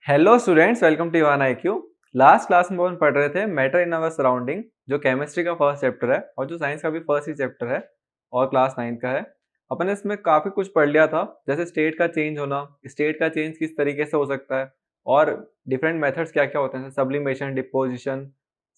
Hello students, welcome to Evan IQ. Last class में अपन पढ़ रहे थे मैटर इन अवर सराउंडिंग, जो केमिस्ट्री का फर्स्ट चैप्टर है और जो साइंस का भी फर्स्ट ही चैप्टर है और क्लास 9 का है। अपन ने इसमें काफी कुछ पढ़ लिया था, जैसे स्टेट का चेंज होना, स्टेट का चेंज किस तरीके से हो सकता है और डिफरेंट मेथड्स क्या क्या होते हैं, सब्लिमेशन, डिपोजिशन।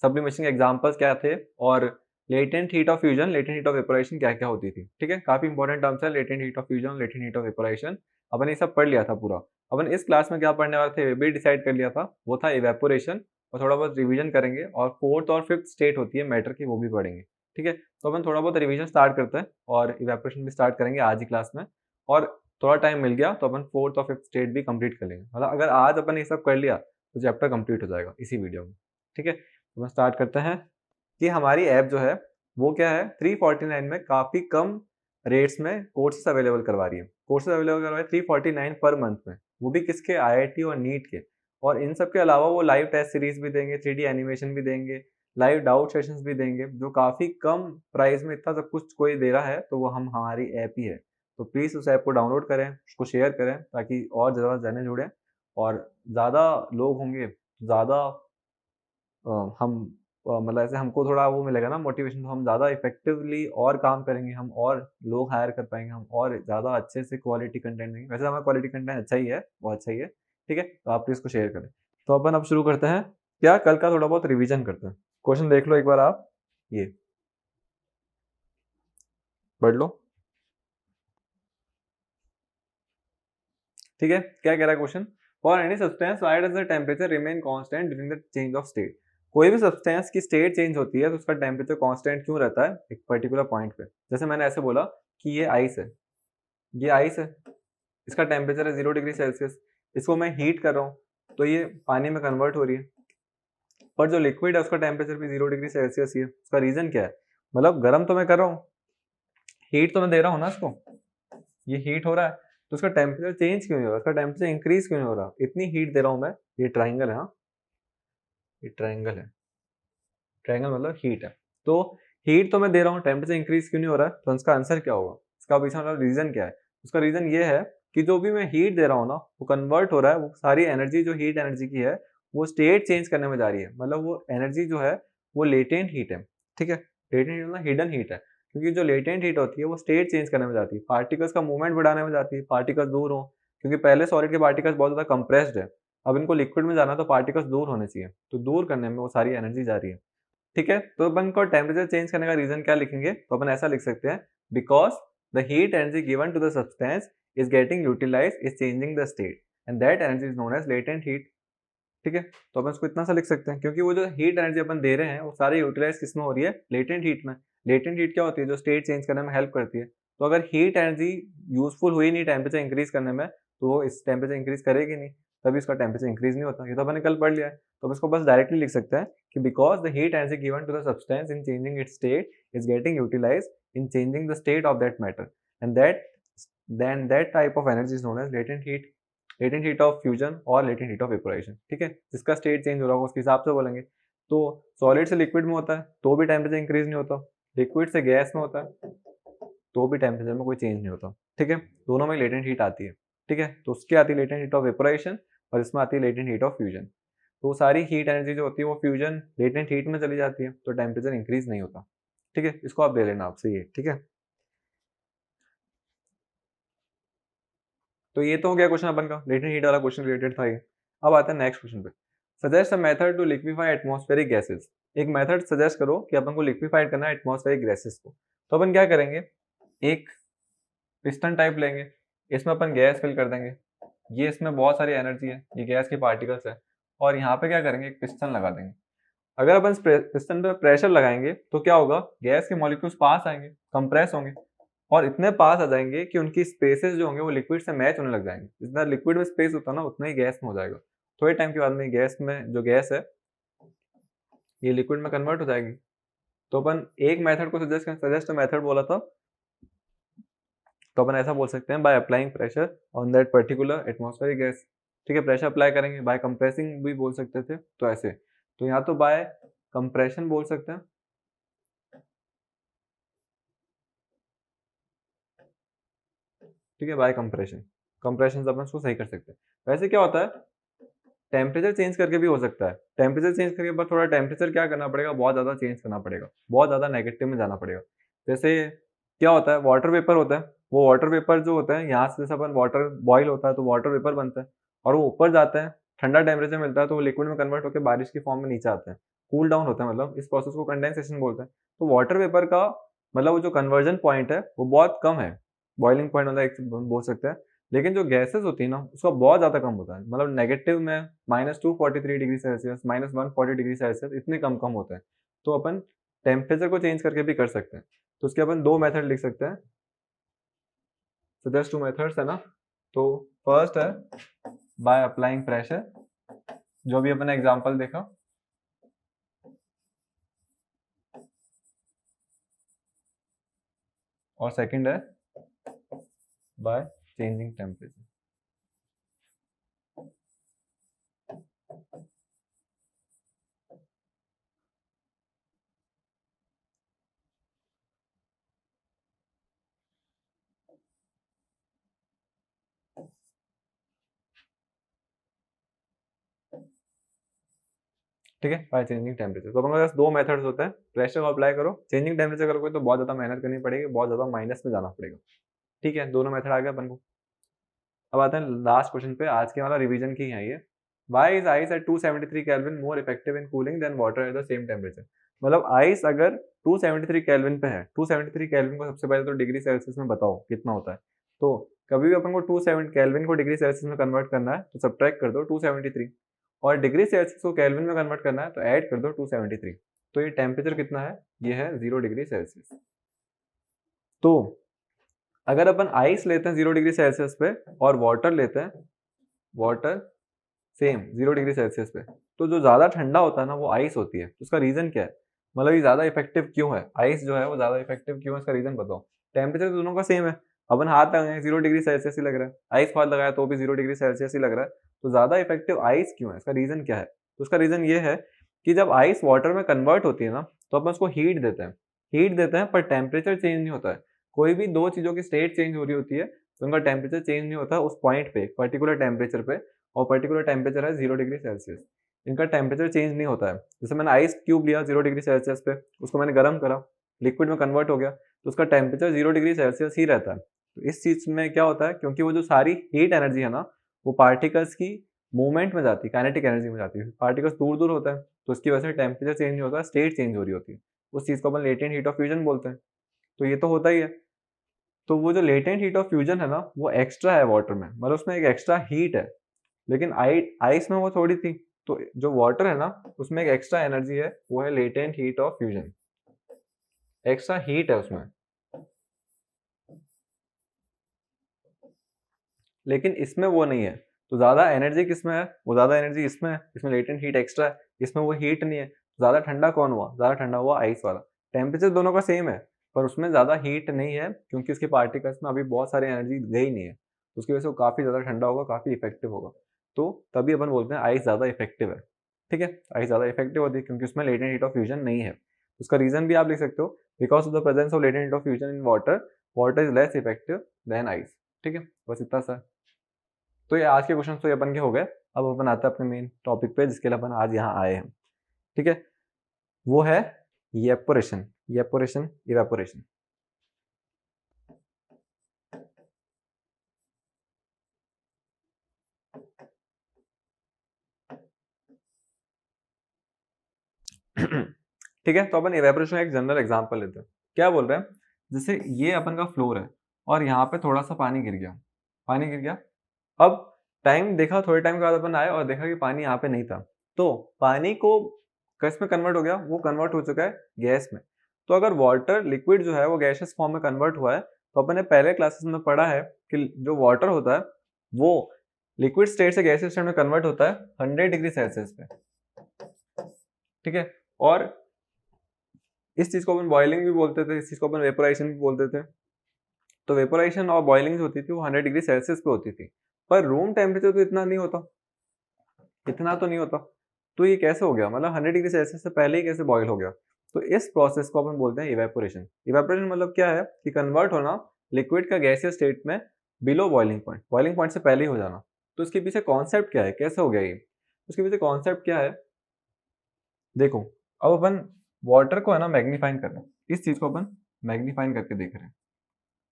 सब्लिमेशन के एग्जाम्पल्स क्या थे और latent heat of fusion, latent heat of vaporisation क्या क्या होती थी। ठीक है, काफी इंपॉर्टेंट टर्म्स है latent heat of fusion, latent heat of vaporisation. अपन ये सब पढ़ लिया था पूरा। अपन इस क्लास में क्या पढ़ने वाले थे वे भी डिसाइड कर लिया था, वो था इवेपोरेशन। और थोड़ा बहुत रिवीजन करेंगे और फोर्थ और फिफ्थ स्टेट होती है मैटर की, वो भी पढ़ेंगे। ठीक है, तो अपन थोड़ा बहुत रिवीजन स्टार्ट करते हैं और इवेपोरेशन भी स्टार्ट करेंगे आज ही क्लास में। और थोड़ा टाइम मिल गया तो अपन फोर्थ और फिफ्थ स्टेट भी कंप्लीट कर लेंगे। मतलब अगर आज अपन ये सब कर लिया तो चैप्टर कंप्लीट हो जाएगा इसी वीडियो में। ठीक है, तो अपन स्टार्ट करते हैं कि हमारी ऐप जो है वो क्या है, 349 में काफी कम रेट्स में कोर्सेज अवेलेबल करवा रही है। कोर्सेज अवेलेबल करवा रही है 349 पर मंथ में, वो भी किसके, आईआईटी और नीट के। और इन सब के अलावा वो लाइव टेस्ट सीरीज भी देंगे, 3D एनिमेशन भी देंगे, लाइव डाउट सेशंस भी देंगे, जो काफी कम प्राइस में इतना सब कुछ कोई दे रहा है तो वो हम हमारी ऐप ही है। तो प्लीज उस ऐप को डाउनलोड करें, उसको शेयर करें ताकि और ज़्यादा जाने जुड़े और ज़्यादा लोग होंगे, ज़्यादा हम मतलब ऐसे हमको थोड़ा वो मिलेगा ना मोटिवेशन, तो हम ज़्यादा इफेक्टिवली और काम करेंगे, हम और लोग हायर कर पाएंगे, हम और ज़्यादा अच्छे से क्वालिटी कंटेंट देंगे। वैसे हमारा क्वालिटी कंटेंट अच्छा ही है, बहुत अच्छा ही है। ठीक है, तो आप इसको शेयर करें। तो अपन अब शुरू करते हैं, क्या कल का थोड़ा बहुत रिवीजन करते हैं। क्वेश्चन देख लो एक बार आप, ये पढ़ लो। ठीक है, क्या कह रहा है question, for any substance why does the temperature remain constant during the change of state. कोई भी सब्सटेंस की स्टेट चेंज होती है तो उसका टेम्परेचर कांस्टेंट क्यों रहता है एक पर्टिकुलर पॉइंट पे। जैसे मैंने ऐसे बोला कि ये आइस है, ये आइस है, इसका टेम्परेचर है 0 डिग्री सेल्सियस, इसको मैं हीट कर रहा हूँ तो ये पानी में कन्वर्ट हो रही है, पर जो लिक्विड है उसका टेम्परेचर भी 0 डिग्री सेल्सियस ही है। उसका रीजन क्या है, मतलब गर्म तो मैं कर रहा हूँ, हीट तो मैं दे रहा हूँ ना इसको, ये हीट हो रहा है, तो उसका टेम्परेचर चेंज क्यों नहीं हो रहा, उसका टेम्परेचर इंक्रीज क्यों नहीं हो रहा। इतनी हीट दे रहा हूँ मैं, ये ट्राइंगल है, हाँ ये ट्राइंगल है, ट्राइंगल मतलब हीट है। तो हीट तो मैं दे रहा हूँ, टेम्परेचर इंक्रीज क्यों नहीं हो रहा है, तो इसका आंसर क्या होगा, इसका पीछे मतलब रीजन क्या है। उसका रीजन ये है कि जो भी मैं हीट दे रहा हूँ ना वो कन्वर्ट हो रहा है, वो सारी एनर्जी जो हीट एनर्जी की है वो स्टेट चेंज करने में जा रही है। मतलब वो एनर्जी जो है वो लेटेंट हीट है। ठीक है, लेटेंट हीट मतलब हिडन हीट है, क्योंकि जो लेटेंट हीट होती है वो स्टेट चेंज करने में जाती है, पार्टिकल्स का मूवमेंट बढ़ाने में जाती है, पार्टिकल्स दूर हो, क्योंकि पहले सॉलिड के पार्टिकल्स बहुत ज्यादा कंप्रेस्ड है, अब इनको लिक्विड में जाना तो पार्टिकल्स दूर होने चाहिए, तो दूर करने में वो सारी एनर्जी जा रही है। ठीक है, तो अपन को टेम्परेचर चेंज करने का रीजन क्या लिखेंगे, तो अपन ऐसा लिख सकते हैं, because the heat energy given to the substance is getting utilize is changing the state and that energy is known as latent heat. ठीक है, तो अपन इसको इतना सा लिख सकते हैं, क्योंकि वो जो हीट एनर्जी अपन दे रहे हैं वो सारी यूटिलाइज किस में हो रही है, लेटेंट हीट में। लेटेंट हीट क्या होती है, जो स्टेट चेंज करने में हेल्प करती है। तो अगर हीट एनर्जी यूजफुल हुई नहीं टेम्परेचर इंक्रीज करने में, तो वो इस टेम्परेचर इंक्रीज करेगी नहीं, तभी इसका टेम्परेचर इंक्रीज नहीं होता। ये तो अपन ने कल पढ़ लिया है, तो हम इसको बस डायरेक्टली लिख सकते हैं कि because the heat energy given to the substance in changing its state is getting utilize in changing the state of that matter and that type of energy is known as latent heat, latent heat of fusion और latent heat of vaporisation. ठीक है, जिसका state change हो रहा होगा उसके हिसाब से बोलेंगे। तो सॉलिड से लिक्विड में होता है तो भी टेम्परेचर इंक्रीज नहीं होता, लिक्विड से गैस में होता है तो भी टेम्परेचर में कोई चेंज नहीं होता। ठीक है, दोनों में लेटेंट हीट आती है। ठीक है, तो उसकी आती है लेटेंट हीट ऑफ वेपोराइजेशन और इसमें आती है लेटेंट हीट ऑफ फ्यूजन। तो सारी हीट एनर्जी जो होती है वो फ्यूजन लेटेंट हीट में चली जाती है, तो टेम्परेचर इंक्रीज नहीं होता। ठीक है, इसको आप ले लेना आपसे ये। ठीक है, तो ये तो हो गया क्वेश्चन अपन का, लेटेंट हीट वाला क्वेश्चन रिलेटेड था ये। अब आता है नेक्स्ट क्वेश्चन पे, suggest a method to liquefy atmospheric gases. एक मेथड सजेस्ट करो कि अपन को लिक्विफाइड करना है एटमॉस्फेरिक गैसेस को। तो अपन क्या करेंगे, एक पिस्टन टाइप लेंगे, इसमें अपन गैस फिल कर देंगे, ये इसमें बहुत सारी एनर्जी है, ये गैस के पार्टिकल्स है, और यहाँ पे क्या करेंगे, एक पिस्टन लगा देंगे। अगर अपन पिस्टन पे प्रेशर लगाएंगे तो क्या होगा, गैस के मॉलिक्यूल्स पास आएंगे, कंप्रेस होंगे और इतने पास आ जाएंगे कि उनकी स्पेसेस जो होंगे वो लिक्विड से मैच होने लग जाएंगे। जितना लिक्विड में स्पेस होता है ना उतना ही गैस में हो जाएगा। थोड़े टाइम के बाद में गैस में जो गैस है ये लिक्विड में कन्वर्ट हो जाएगी। तो अपन एक मेथड को सजेस्ट मेथड बोला था, तो अपन ऐसा बोल सकते हैं by applying pressure on that particular atmospheric gas. ठीक है, प्रेशर अप्लाई करेंगे, बाय कंप्रेसिंग भी बोल सकते थे, तो ऐसे तो यहाँ तो बाय कंप्रेशन बोल सकते हैं। ठीक है, बाय कंप्रेशन, कंप्रेशन से अपन उसको सही कर सकते हैं। वैसे क्या होता है, टेम्परेचर चेंज करके भी हो सकता है। टेम्परेचर चेंज करके पर थोड़ा टेम्परेचर क्या करना पड़ेगा, बहुत ज़्यादा चेंज करना पड़ेगा, बहुत ज़्यादा नेगेटिव में जाना पड़ेगा। जैसे क्या होता है, वाटर वेपर होता है, वो वाटर वेपर जो होता है, यहाँ से जैसे अपन वाटर बॉयल होता है तो वाटर वेपर बनता है और वो ऊपर जाता है, ठंडा टेम्परेचर मिलता है तो वो लिक्विड में कन्वर्ट होकर बारिश की फॉर्म में नीचे आता है, कूल डाउन होता है, मतलब इस प्रोसेस को कंडेंसेशन बोलते हैं। तो वाटर वेपर का मतलब वो जो कन्वर्जन पॉइंट है वो बहुत कम है, बॉइलिंग पॉइंट मतलब एक बोल सकते हैं। लेकिन जो गैसेस होती है ना उसका बहुत ज़्यादा कम होता है, मतलब नेगेटिव में -243 डिग्री सेल्सियस, -140 डिग्री सेल्सियस इतने कम होता है। तो अपन टेम्परेचर को चेंज करके भी कर सकते हैं। तो उसके अपन 2 मेथड लिख सकते हैं। सो जस्ट 2 मेथड्स है ना। तो फर्स्ट है बाय अप्लाइंग प्रेशर, जो भी अपन ने एग्जांपल देखा। और सेकंड है बाय चेंजिंग टेम्परेचर। ठीक है, बाय चेंजिंग टेम्परेचर। तो अपन के पास 2 मेथड्स होते हैं, प्रेशर को अप्लाई करो, चेंजिंग टेम्परेचर करोगे तो बहुत ज़्यादा मेहनत करनी पड़ेगी, बहुत ज़्यादा माइनस में जाना पड़ेगा। ठीक है, दोनों मेथड आ गए अपन को। अब आते हैं लास्ट क्वेश्चन पे, आज के वाला रिवीजन की है ये। Why is ice at 273 kelvin more effective in cooling than water at the same temperature. मतलब आइस अगर 273 केल्विन पे है, 273 केल्विन को सबसे पहले तो डिग्री सेल्सियस में बताओ कितना होता है। तो कभी भी अपन को 27 केल्विन को डिग्री सेल्सियस में कन्वर्ट करना है तो सब्ट्रैक्ट कर दो 273, और डिग्री सेल्सियस को केल्विन में कन्वर्ट करना है तो ऐड कर दो 273। तो ये टेम्परेचर कितना है, ये है 0 डिग्री सेल्सियस। तो अगर अपन आइस लेते हैं 0 डिग्री सेल्सियस पे और वाटर लेते हैं, वाटर सेम 0 डिग्री सेल्सियस पे, तो जो ज़्यादा ठंडा होता है ना वो आइस होती है। तो उसका रीज़न क्या है, मतलब ये ज़्यादा इफेक्टिव क्यों है, आइस जो है वो ज़्यादा इफेक्टिव क्यों है, इसका रीज़न बताओ। टेम्परेचर तो दोनों का सेम है, अपन हाथ लगाए 0 डिग्री सेल्सियस ही लग रहा है, आइस को हाथ लगाया तो भी 0 डिग्री सेल्सियस ही लग रहा है, तो ज़्यादा इफेक्टिव आइस क्यों है, इसका रीज़न क्या है। तो उसका रीज़न ये है कि जब आइस वाटर में कन्वर्ट होती है ना तो अपन उसको हीट देते हैं, हीट देते हैं पर टेम्परेचर चेंज नहीं होता है। कोई भी दो चीज़ों की स्टेट चेंज हो रही होती है तो उनका टेम्परेचर चेंज नहीं होता उस पॉइंट पे, पर्टिकुलर टेम्परेचर पे, और पर्टिकुलर टेम्परेचर है 0 डिग्री सेल्सियस। इनका टेम्परेचर चेंज नहीं होता है। जैसे मैंने आइस क्यूब लिया 0 डिग्री सेल्सियस पे, उसको मैंने गर्म करा, लिक्विड में कन्वर्ट हो गया, तो उसका टेम्परेचर 0 डिग्री सेल्सियस ही रहता है। तो इस चीज़ में क्या होता है, क्योंकि वो जो सारी हीट एनर्जी है ना वो पार्टिकल्स की मूवमेंट में जाती है, काइनेटिक एनर्जी में जाती है। पार्टिकल्स दूर दूर होता है तो उसकी वजह से टेम्परेचर चेंज नहीं होता, स्टेट चेंज हो रही होती है। उस चीज़ को अपन लेटेंट हीट ऑफ फ्यूजन बोलते हैं। तो ये तो होता ही है। तो वो जो लेटेंट हीट ऑफ फ्यूजन है ना वो एक्स्ट्रा है वाटर में, मतलब उसमें एक एक्स्ट्रा हीट है, लेकिन आइस में वो थोड़ी थी। तो जो वाटर है ना उसमें एक एक्स्ट्रा एनर्जी है, वो है latent heat of fusion, extra heat है उसमें। लेकिन इसमें वो नहीं है। तो ज्यादा एनर्जी किसमें है, वो ज्यादा एनर्जी इसमें है, इसमें लेटेंट हीट एक्स्ट्रा है, इसमें वो हीट नहीं है। ज्यादा ठंडा कौन हुआ, ज्यादा ठंडा हुआ आइस वाला। टेम्परेचर दोनों का सेम है पर उसमें ज्यादा हीट नहीं है क्योंकि उसके पार्टिकल्स में अभी बहुत सारी एनर्जी गई नहीं है, तो उसकी वजह से वो काफी ज्यादा ठंडा होगा, काफी इफेक्टिव होगा। तो तभी अपन बोलते हैं आइस ज्यादा इफेक्टिव है। ठीक है, आइस ज्यादा इफेक्टिव होती है क्योंकि उसमें लेटेंट हीट ऑफ फ्यूजन नहीं है। उसका रीजन भी आप लिख सकते हो, because of the presence of latent heat of fusion in water, water is less effective than ice. ठीक है, बस इतना सा। तो ये आज के क्वेश्चन तो ये अपन के हो गए। अब अपन आते हैं अपने मेन टॉपिक पे जिसके लिए अपन आज यहाँ आए हैं। ठीक है, वो है येपोरेशन, येपोरेशन, इवेपोरेशन। ठीक है, तो अपन इवेपोरेशन का एक जनरल एग्जांपल लेते हैं। क्या बोल रहे हैं, जैसे ये अपन का फ्लोर है और यहाँ पे थोड़ा सा पानी गिर गया, पानी गिर गया। अब टाइम देखा, थोड़े टाइम के बाद अपन आए और देखा कि पानी यहाँ पे नहीं था, तो पानी को किस में कन्वर्ट हो गया, वो कन्वर्ट हो चुका है गैस में। तो अगर वाटर लिक्विड जो है वो गैसियस फॉर्म में कन्वर्ट हुआ है, तो अपन ने पहले क्लासेस में पढ़ा है कि जो वाटर होता है वो लिक्विड स्टेट से गैसियस स्टेट में कन्वर्ट होता है 100 डिग्री सेल्सियस पे। ठीक है, और इस चीज को अपन बॉइलिंग भी बोलते थे, इस चीज को अपन वेपोराइजेशन भी बोलते थे। तो वेपोराइजेशन और बॉइलिंग जो होती थी वो 100 डिग्री सेल्सियस पे होती थी, पर रूम टेम्परेचर तो इतना नहीं होता, इतना तो नहीं होता। तो ये कैसे हो गया, मतलब 100 डिग्री सेल्सियस से पहले ही कैसे बॉयल हो गया। तो इस प्रोसेस को अपन बोलते हैं इवेपोरेशन। इवेपोरेशन मतलब क्या है कि कन्वर्ट होना लिक्विड का गैसियस स्टेट में below boiling point, boiling point से पहले ही हो जाना। तो इसके पीछे कॉन्सेप्ट क्या है, कैसे हो गया ये। उसके पीछे कॉन्सेप्ट क्या है, देखो अब अपन वाटर को है ना मैग्नीफाइन कर रहे हैं, इस चीज को अपन मैग्नीफाइन करके देख रहे हैं,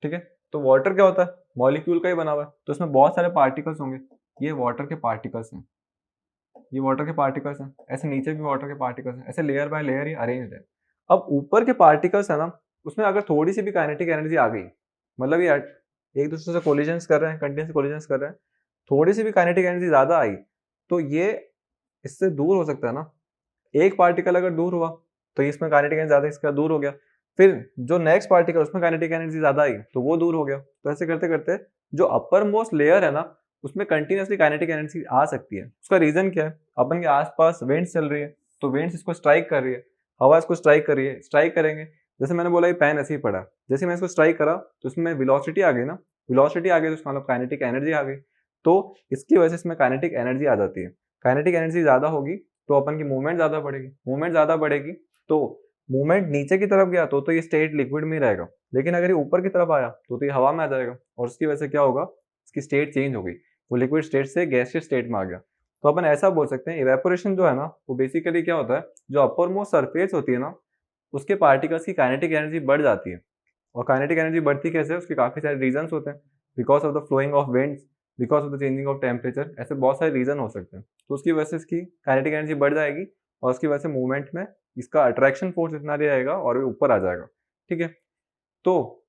ठीक है। तो वाटर क्या होता है, मॉलिक्यूल का ही बना हुआ है, तो इसमें बहुत सारे पार्टिकल्स होंगे, ये वाटर के पार्टिकल्स हैं, ये वाटर के पार्टिकल्स हैं, ऐसे नीचे भी वाटर के पार्टिकल्स हैं, ऐसे layer by layer he arranged है। अब ऊपर के पार्टिकल्स है ना, उसमें अगर थोड़ी सी भी काइनेटिक एनर्जी आ गई, मतलब ये एक दूसरे से कोलिजन्स कर रहे हैं, कंटिन्यूस कोलिजन्स कर रहे हैं, थोड़ी सी भी काइनेटिक एनर्जी ज्यादा आई तो ये इससे दूर हो सकता है ना। एक पार्टिकल अगर दूर हुआ तो इसमें काइनेटिक एनर्जी ज्यादा, इसका दूर हो गया, फिर जो नेक्स्ट पार्टिकल उसमें काइनेटिक एनर्जी ज्यादा आई तो वो दूर हो गया। तो ऐसे करते करते जो अपर मोस्ट लेयर है ना, उसमें कंटिन्यूसली काइनेटिक एनर्जी आ सकती है। उसका रीजन क्या है, अपन के आसपास विंड्स चल रही है, तो विंड्स इसको स्ट्राइक कर रही है, हवा इसको स्ट्राइक कर रही है, स्ट्राइक करेंगे, जैसे मैंने बोला ये पेन ऐसे ही पड़ा, जैसे मैं इसको स्ट्राइक करा तो इसमें वेलोसिटी आ गई ना, वेलोसिटी आ गई तो इसका मतलब काइनेटिक एनर्जी आ गई, तो इसकी वजह से इसमें काइनेटिक एनर्जी आ जाती है। काइनेटिक एनर्जी ज्यादा होगी तो अपन की मूवमेंट ज्यादा बढ़ेगी, मूवमेंट ज्यादा बढ़ेगी तो मूवमेंट नीचे की तरफ गया तो ये स्टेट लिक्विड में ही रहेगा, लेकिन अगर ये ऊपर की तरफ आया तो ये हवा में आ जाएगा, और उसकी वजह से क्या होगा, इसकी स्टेट चेंज हो गई, वो लिक्विड स्टेट से गैसियस स्टेट में आ गया। तो अपन ऐसा बोल सकते हैं इवेपोरेशन जो है ना, वो बेसिकली क्या होता है, जो अपर मोस्ट सरफेस होती है ना, उसके पार्टिकल्स की काइनेटिक एनर्जी बढ़ जाती है। और काइनेटिक एनर्जी बढ़ती कैसे है, उसके काफी सारे रीजंस होते हैं, because of the flowing of winds, because of the changing of temperature, ऐसे बहुत सारे रीजन हो सकते हैं। तो उसकी वजह से इसकी काइनेटिक एनर्जी बढ़ जाएगी और उसकी वजह से मूवमेंट में इसका अट्रैक्शन फोर्स इतना रहेगा और वो ऊपर आ जाएगा, ठीक है। तो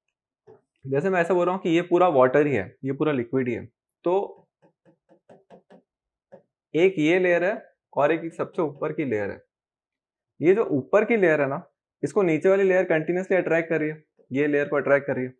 जैसे मैं ऐसा बोल रहा हूँ कि ये पूरा वाटर ही है, ये पूरा लिक्विड ही है, तो एक ये लेयर है और एक सबसे ऊपर की लेयर है। ये जो ऊपर की लेयर है ना, इसको नीचे वाली लेयर कंटिन्यूसली अट्रैक्ट कर रही है, ये लेयर को अट्रैक्ट कर रही है,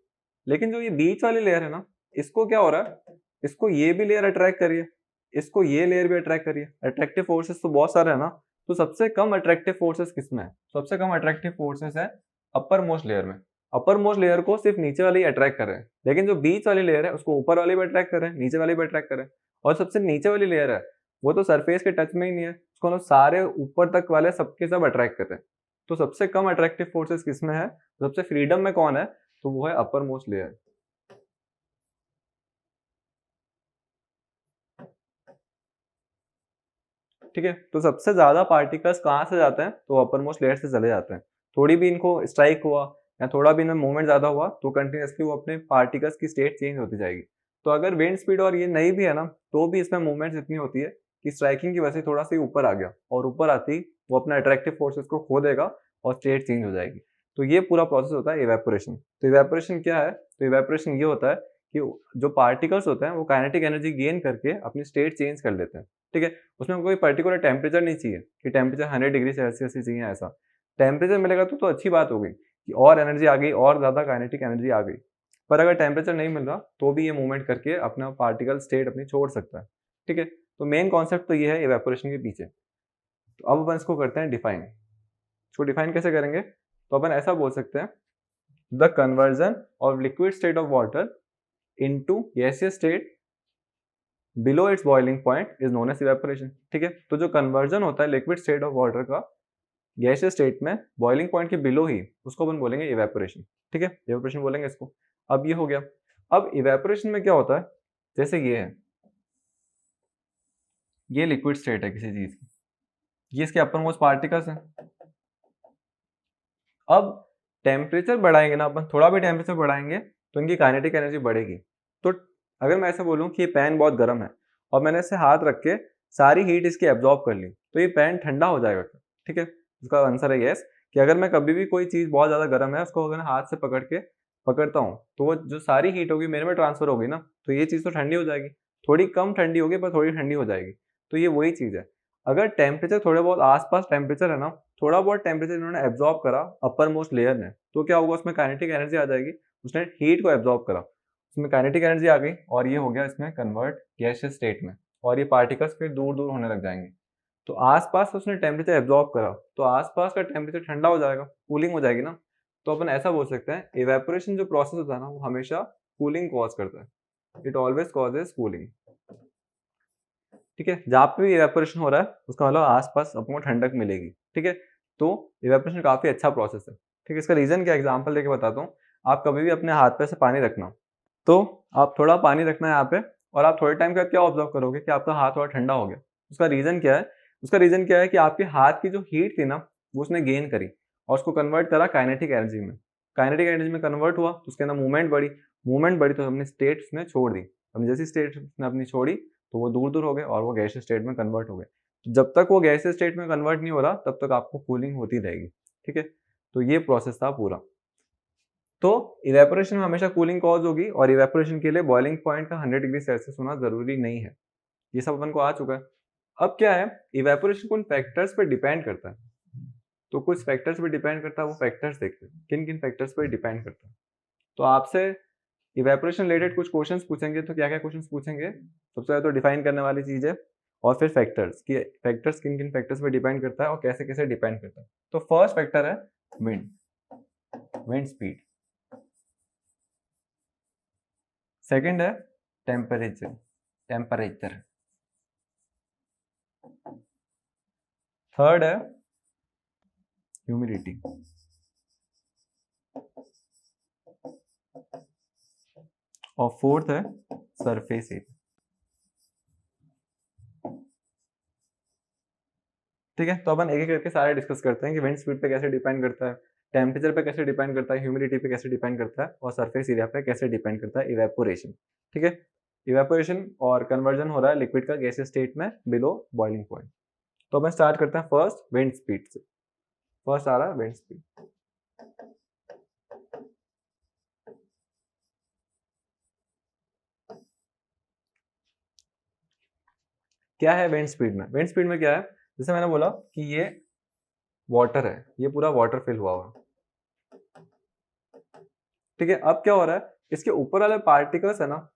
लेकिन जो ये बीच वाली लेयर है ना, इसको क्या हो रहा है, इसको ये भी लेयर अट्रैक्ट कर रही है, इसको ये लेयर भी अट्रैक्ट कर रही है। अट्रैक्टिव फोर्सेस तो बहुत सारे है ना, तो सबसे कम अट्रैक्टिव फोर्सेस किसमें है, सबसे कम अट्रैक्टिव फोर्सेस है अपर मोस्ट लेयर में। अपर मोस्ट लेयर को सिर्फ नीचे वाले ही अट्रैक्ट कर रहे हैं, लेकिन जो बीच वाली लेयर है उसको ऊपर वाले भी अट्रैक्ट कर रहे हैं, नीचे वाले भी अट्रैक्ट कर रहे हैं। और सबसे नीचे वाली लेयर है वो तो सरफेस के टच में ही नहीं है, उसको मतलब सारे ऊपर तक वाले सबके सब अट्रैक्ट कर रहे हैं। तो सबसे कम अट्रैक्टिव फोर्सेस किसमें है, सबसे फ्रीडम में कौन है, तो वो है अपर मोस्ट लेयर, ठीक है। तो सबसे ज्यादा पार्टिकल्स कहाँ से जाते हैं, तो अपर मोस्ट लेयर से चले जाते हैं। थोड़ी भी इनको स्ट्राइक हुआ या थोड़ा भी इनमें मूवमेंट ज्यादा हुआ तो कंटिन्यूसली वो अपने पार्टिकल्स की स्टेट चेंज होती जाएगी। तो अगर विंड स्पीड और ये नहीं भी है ना, तो भी इसमें मूवमेंट इतनी होती है कि स्ट्राइकिंग की वजह से थोड़ा सा ऊपर आ गया, और ऊपर आती वो अपना अट्रैक्टिव फोर्सेस को खो देगा और स्टेट चेंज हो जाएगी। तो ये पूरा प्रोसेस होता है इवेपोरेशन। तो इवेपोरेशन क्या है, तो इवेपोरेशन ये होता है कि जो पार्टिकल्स होते हैं वो काइनेटिक एनर्जी गेन करके अपनी स्टेट चेंज कर लेते हैं, ठीक है। उसमें कोई पर्टिकुलर टेम्परेचर नहीं चाहिए कि टेम्परेचर 100 डिग्री सेल्सियस ही चाहिए, ऐसा टेम्परेचर मिलेगा तो अच्छी बात हो गई कि और एनर्जी आ गई, और ज्यादा काइनेटिक एनर्जी आ गई। पर अगर टेम्परेचर नहीं मिल रहा तो भी ये मूवमेंट करके अपना पार्टिकल स्टेट अपनी छोड़ सकता है, ठीक है। तो मेन कॉन्सेप्ट तो ये है इवेपोरेशन के पीछे। तो अब अपन इसको करते हैं डिफाइन। इसको डिफाइन कैसे करेंगे, तो अपन ऐसा बोल सकते हैं, the conversion of liquid state of water into gaseous state below its boiling point is known as evaporation, ठीक है। तो जो कन्वर्जन होता है लिक्विड स्टेट ऑफ वाटर का गैसियस स्टेट में बॉइलिंग पॉइंट के बिलो ही, उसको अपन बोलेंगे इवेपोरेशन, ठीक है। इवेपोरेशन बोलेंगे इसको। अब ये हो गया। अब इवेपोरेशन में क्या होता है, जैसे ये है, ये लिक्विड स्टेट है किसी चीज की, ये इसके अपर मोस्ट पार्टिकल्स हैं। अब टेम्परेचर बढ़ाएंगे ना अपन, थोड़ा भी टेम्परेचर बढ़ाएंगे तो इनकी काइनेटिक एनर्जी बढ़ेगी। तो अगर मैं ऐसा बोलूं कि ये पैन बहुत गर्म है और मैंने इसे हाथ रख के सारी हीट इसकी एब्जॉर्ब कर ली, तो ये पैन ठंडा हो जाएगा, ठीक है। इसका आंसर है यस, कि अगर मैं कभी भी कोई चीज बहुत ज्यादा गर्म है उसको अगर हाथ से पकड़ता हूँ तो वो जो सारी हीट होगी मेरे में ट्रांसफर होगी ना, तो ये चीज तो ठंडी हो जाएगी, थोड़ी कम ठंडी होगी पर थोड़ी ठंडी हो जाएगी। तो ये वही चीज है। अगर टेम्परेचर थोड़े बहुत आसपास टेम्परेचर है ना, थोड़ा बहुत टेम्परेचर इन्होंने एब्जॉर्ब करा अपर मोस्ट लेयर ने, तो क्या होगा, उसमें काइनेटिक एनर्जी आ जाएगी, उसने हीट को एब्जॉर्ब करा, उसमें काइनेटिक एनर्जी आ गई और ये हो गया इसमें कन्वर्ट गैसियस स्टेट में, और ये पार्टिकल्स फिर दूर दूर होने लग जाएंगे। तो आसपास उसने टेम्परेचर एब्जॉर्ब करा तो आसपास का टेम्परेचर ठंडा हो जाएगा, कूलिंग हो जाएगी ना। तो अपन ऐसा बोल सकते हैं इवेपोरेशन जो प्रोसेस होता है ना, वो हमेशा कूलिंग कॉज करता है, इट ऑलवेज कॉजेज कूलिंग, ठीक है। जहाँ पे भी इवेपोरेशन हो रहा है उसका मतलब आसपास आपको ठंडक मिलेगी, ठीक है। तो इवेपोरेशन काफी अच्छा प्रोसेस है, ठीक है। इसका रीजन क्या, एग्जांपल देके बताता हूँ। आप कभी भी अपने हाथ पे से पानी रखना, तो आप थोड़ा पानी रखना है यहाँ पे, और आप थोड़े टाइम के बाद क्या ऑब्जर्व करोगे कि आपका हाथ थोड़ा ठंडा हो गया, उसका रीजन क्या है? उसका रीजन क्या है कि आपके हाथ की जो हीट थी ना, वो उसने गेन करी और उसको कन्वर्ट करा काइनेटिक एनर्जी में। काइनेटिक एनर्जी में कन्वर्ट हुआ तो उसके अंदर मूवमेंट बढ़ी, मूवमेंट बढ़ी तो हमने स्टेट उसने छोड़ दी। अब जैसी स्टेट उसने अपनी छोड़ी तो वो दूर दूर हो गए और वो गैसीय स्टेट में कन्वर्ट हो गए। तो जब तक वो गैसीय स्टेट में कन्वर्ट नहीं हो रहा तब तक आपको कूलिंग होती रहेगी। ठीक है, तो ये प्रोसेस था पूरा। तो इवेपोरेशन में हमेशा कूलिंग कॉज होगी और इवेपोरेशन के लिए बॉइलिंग पॉइंट का 100 डिग्री सेल्सियस होना जरूरी नहीं है। ये सब अपन को आ चुका है। अब क्या है, इवेपोरेशन कुछ फैक्टर्स पे डिपेंड करता है। तो कुछ फैक्टर्स पे डिपेंड करता है, वो फैक्टर्स देखते हैं किन किन फैक्टर्स पे डिपेंड करता है। तो आपसे इवेपोरेशन रिलेटेड कुछ क्वेश्चंस पूछेंगे, तो क्या क्या क्वेश्चंस पूछेंगे? सबसे पहले तो डिफाइन करने वाली चीज है और फिर फैक्टर्स कि फैक्टर्स किन किन फैक्टर्स पे डिपेंड करता है और कैसे कैसे डिपेंड करता है। तो फर्स्ट फैक्टर है विंड, विंड स्पीड। सेकंड है टेम्परेचर, टेम्परेचर। थर्ड है ह्यूमिडिटी। और फोर्थ है सरफेस एरिया। ठीक है, तो अपन एक एक करके सारे डिस्कस करते हैं कि विंड स्पीड पे कैसे डिपेंड करता है, टेम्परेचर पे कैसे डिपेंड करता है, ह्यूमिडिटी पे कैसे डिपेंड करता है और सरफेस एरिया पे कैसे डिपेंड करता है इवेपोरेशन। ठीक है, इवेपोरेशन और कन्वर्जन हो रहा है लिक्विड का गैसीय स्टेट में बिलो बॉइलिंग पॉइंट। तो अपन स्टार्ट करते हैं फर्स्ट विंड स्पीड से। फर्स्ट आ रहा है विंड स्पीड। क्या है विंड स्पीड में? विंड स्पीड में क्या है, जैसे मैंने बोला कि ये वाटर है, ये पूरा वाटर फिल हुआ हुआ। ठीक है, अब क्या हो रहा है, इसके ऊपर वाले पार्टिकल्स है ना,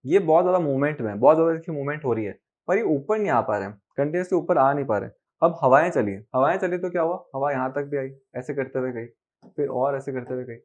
ये बहुत ज्यादा मूवमेंट में, बहुत ज्यादा इसकी मूवमेंट हो रही है, पर ये ऊपर नहीं आ पा रहे हैं, कंटिन्यूसली ऊपर आ नहीं पा रहे। अब हवाएं चली, हवाएं चली तो क्या हुआ, हवा यहाँ तक भी आई, ऐसे करते हुए गई, फिर और ऐसे करते हुए गई।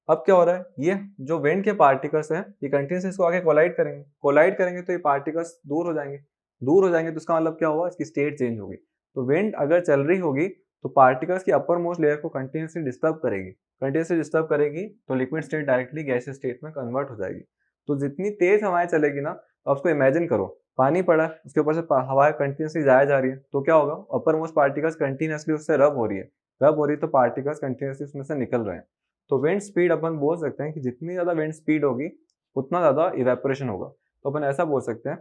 अब क्या हो रहा है, ये जो विंड के पार्टिकल्स हैं ये कंटिन्यूसली इसको आगे कोलाइड करेंगे, कोलाइड करेंगे तो ये पार्टिकल्स दूर हो जाएंगे, दूर हो जाएंगे तो इसका मतलब क्या हुआ, इसकी स्टेट चेंज होगी। तो विंड अगर चल रही होगी तो पार्टिकल्स की अपर मोस्ट लेयर को कंटिन्यूसली डिस्टर्ब करेगी, कंटिन्यूसली डिस्टर्ब करेगी तो लिक्विड स्टेट डायरेक्टली गैसीय स्टेट में कन्वर्ट हो जाएगी। तो जितनी तेज हवाएं चलेगी ना, अब उसको इमेजिन करो, पानी पड़ा है उसके ऊपर से हवा कंटिन्यूसली जाया जा रही है तो क्या होगा, अपर मोस्ट पार्टिकल्स कंटिन्यूसली उससे रब हो रही है, रब हो रही है तो पार्टिकल्स कंटिन्यूसली उसमें से निकल रहे हैं। तो विंड स्पीड अपन बोल सकते हैं कि जितनी ज्यादा विंड स्पीड होगी उतना ज्यादा इवेपोरेशन होगा। तो अपन ऐसा बोल सकते हैं,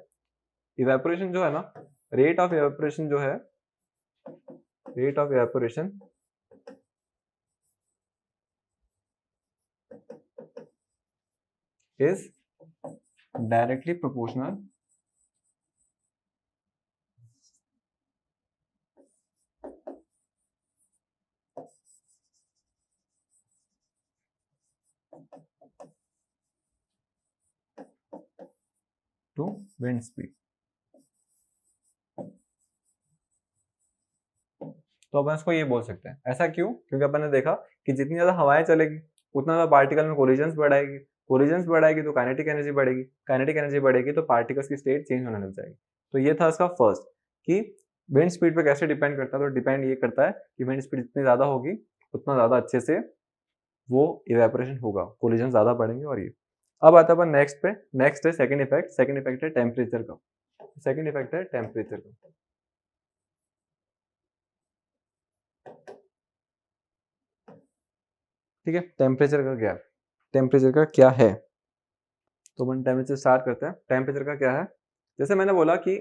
इवेपोरेशन जो है ना, रेट ऑफ इवेपोरेशन जो है, rate of evaporation is directly proportional to wind speed। तो अपन इसको ये बोल सकते हैं, ऐसा क्यों? क्योंकि अपन ने देखा कि जितनी ज्यादा हवाएं चलेगी उतना ज्यादा पार्टिकल में कोलिजन्स बढ़ाएगी, कोलिजन्स बढ़ाएगी तो काइनेटिक एनर्जी बढ़ेगी, काइनेटिक एनर्जी बढ़ेगी तो पार्टिकल्स की स्टेट चेंज होने लग जाएगी। तो ये था इसका फर्स्ट कि विंड स्पीड पे कैसे डिपेंड करता है। तो डिपेंड ये करता है कि विंड स्पीड जितनी ज्यादा होगी उतना ज्यादा अच्छे से वो इवेपोरेशन होगा, कोलिजन ज्यादा बढ़ेंगे। और ये अब आता है अपन नेक्स्ट पे, नेक्स्ट है सेकंड इफेक्ट, सेकंड इफेक्ट है टेम्परेचर का, सेकंड इफेक्ट है टेम्परेचर का। ठीक है, टेम्परेचर का क्या है, टेम्परेचर का क्या है, तो अपन टेम्परेचर स्टार्ट करते हैं। टेम्परेचर का क्या है, जैसे मैंने बोला कि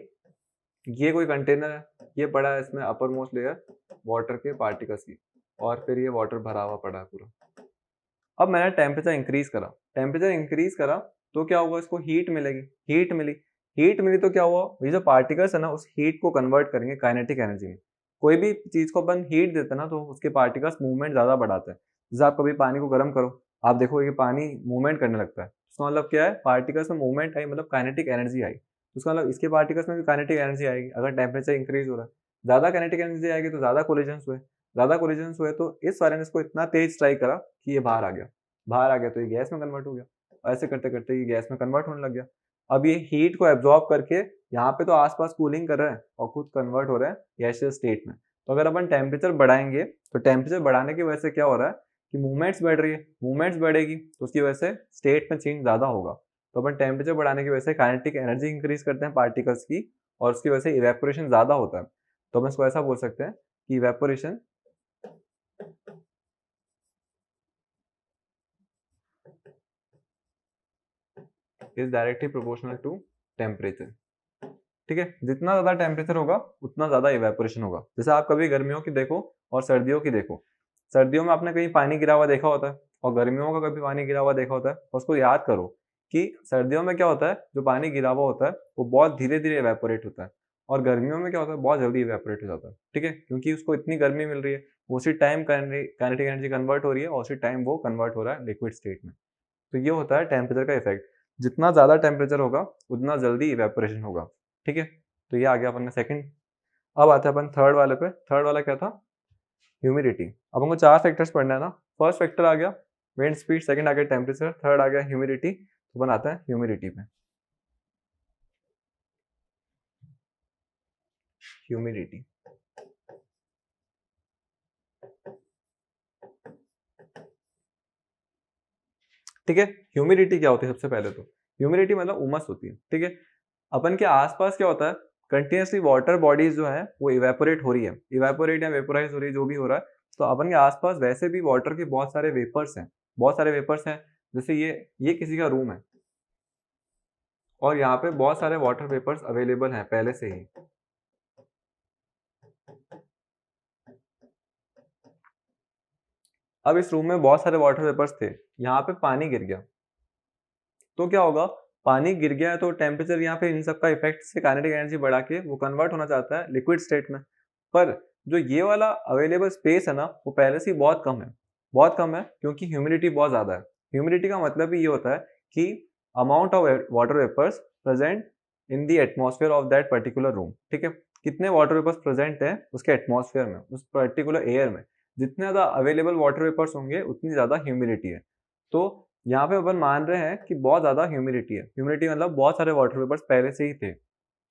ये कोई कंटेनर है, ये पड़ा है इसमें अपर मोस्ट लेयर वाटर के पार्टिकल्स की, और फिर ये वाटर भरा हुआ पड़ा है पूरा। अब मैंने टेम्परेचर इंक्रीज करा, टेम्परेचर इंक्रीज करा तो क्या हुआ, इसको हीट मिलेगी, हीट मिली, हीट मिली तो क्या हुआ, ये जो पार्टिकल्स है ना उस हीट को कन्वर्ट करेंगे काइनेटिक एनर्जी में। कोई भी चीज को अपन हीट देते हैं ना तो उसके पार्टिकल्स मूवमेंट ज्यादा बढ़ाते हैं। जैसे आप कभी पानी को गर्म करो, आप देखोगे कि पानी मूवमेंट करने लगता है, उसका मतलब क्या है, पार्टिकल्स में मूवमेंट आई मतलब काइनेटिक एनर्जी आई, उसका मतलब इसके पार्टिकल्स में भी काइनेटिक एनर्जी आएगी। अगर टेम्परेचर इंक्रीज हो रहा है, ज्यादा काइनेटिक एनर्जी आएगी तो ज्यादा कोलिजन्स हुए, ज्यादा कोलिजन्स हुए तो इस वाले ने इसको इतना तेज स्ट्राइक करा कि ये बाहर आ गया, बाहर आ गया तो ये गैस में कन्वर्ट हो गया, ऐसे करते करते ये गैस में कन्वर्ट होने लग गया। अब ये हीट को एब्जॉर्ब करके यहाँ पे तो आसपास कूलिंग कर रहे हैं और खुद कन्वर्ट हो रहे हैं गैसियस स्टेट में। तो अगर अपन टेम्परेचर बढ़ाएंगे तो टेम्परेचर बढ़ाने की वजह से क्या हो रहा है कि मूवमेंट्स बढ़ रही है, मूवमेंट्स बढ़ेगी तो उसकी वजह से स्टेट में चेंज ज्यादा होगा। तो अपन टेम्परेचर बढ़ाने की वजह से काइनेटिक एनर्जी इंक्रीज करते हैं पार्टिकल्स की, और उसकी वजह से इवेपोरेशन ज़्यादा होता है, तो हम इसको ऐसा बोल सकते हैं कि evaporation is directly proportional to temperature. ठीक है, जितना ज़्यादा टेम्परेचर होगा उतना ज़्यादा इवेपोरेशन होगा। जैसे आप कभी गर्मियों की देखो और सर्दियों की देखो, सर्दियों में आपने कहीं पानी गिरा हुआ देखा होता है और गर्मियों का कभी पानी गिरा हुआ देखा होता है, और उसको याद करो कि सर्दियों में क्या होता है, जो पानी गिरा हुआ होता है वो बहुत धीरे धीरे इवेपोरेट होता है, और गर्मियों में क्या होता है, बहुत जल्दी इवेपोरेट हो जाता है। ठीक है, क्योंकि उसको इतनी गर्मी मिल रही है, उसी टाइम काइनेटिक एनर्जी कन्वर्ट हो रही है और उसी टाइम वो कन्वर्ट हो रहा है लिक्विड स्टेट में। तो ये होता है टेम्परेचर का इफेक्ट, जितना ज़्यादा टेम्परेचर होगा उतना जल्दी इवेपोरेशन होगा। ठीक है, तो ये आ गया अपन ने सेकंड। अब आते हैं अपन थर्ड वाले पे। थर्ड वाला क्या था, ह्यूमिडिटी। अब हमको 4 फैक्टर्स पढ़ना है ना। फर्स्ट फैक्टर आ गया विंड स्पीड, सेकंड आ गया टेम्परेचर, थर्ड आ गया ह्यूमिडिटी। तो अपन आते हैं ह्यूमिडिटी पे। ह्यूमिडिटी, ठीक है। ह्यूमिडिटी क्या होती है, सबसे पहले तो ह्यूमिडिटी मतलब उमस होती है। ठीक है, अपन के आसपास क्या होता है, कंटिन्यूसली वाटर बॉडीज जो है वो इवेपोरेट हो रही है, इवेपोरेट या वेपोराइज हो रही है, जो भी हो रहा है। तो अपन के आसपास वैसे भी वाटर के बहुत सारे वेपर्स हैं, बहुत सारे वेपर्स हैं। जैसे ये किसी का रूम है और यहाँ पे बहुत सारे वाटर वेपर्स अवेलेबल हैं पहले से ही। अब इस रूम में बहुत सारे वाटर वेपर्स थे, यहाँ पे पानी गिर गया, तो क्या होगा, पानी गिर गया है तो टेम्परेचर यहाँ पे इन सब का इफेक्ट से काइनेटिक एनर्जी बढ़ा के वो कन्वर्ट होना चाहता है लिक्विड स्टेट में। पर जो ये वाला अवेलेबल स्पेस है ना, वो पहले से ही बहुत कम है, बहुत कम है, क्योंकि ह्यूमिडिटी बहुत ज़्यादा है। ह्यूमिडिटी का मतलब ही ये होता है कि amount of water vapours present in the atmosphere of that particular room. ठीक है, कितने वाटर वेपर्स प्रेजेंट हैं उसके एटमॉस्फेयर में, उस पर्टिकुलर एयर में, जितने ज़्यादा अवेलेबल वाटर वेपर्स होंगे उतनी ज़्यादा ह्यूमिडिटी है। तो यहाँ पे अपन मान रहे हैं कि बहुत ज़्यादा ह्यूमिडिटी है, ह्यूमिडिटी मतलब बहुत सारे वाटर वेपर्स पहले से ही थे।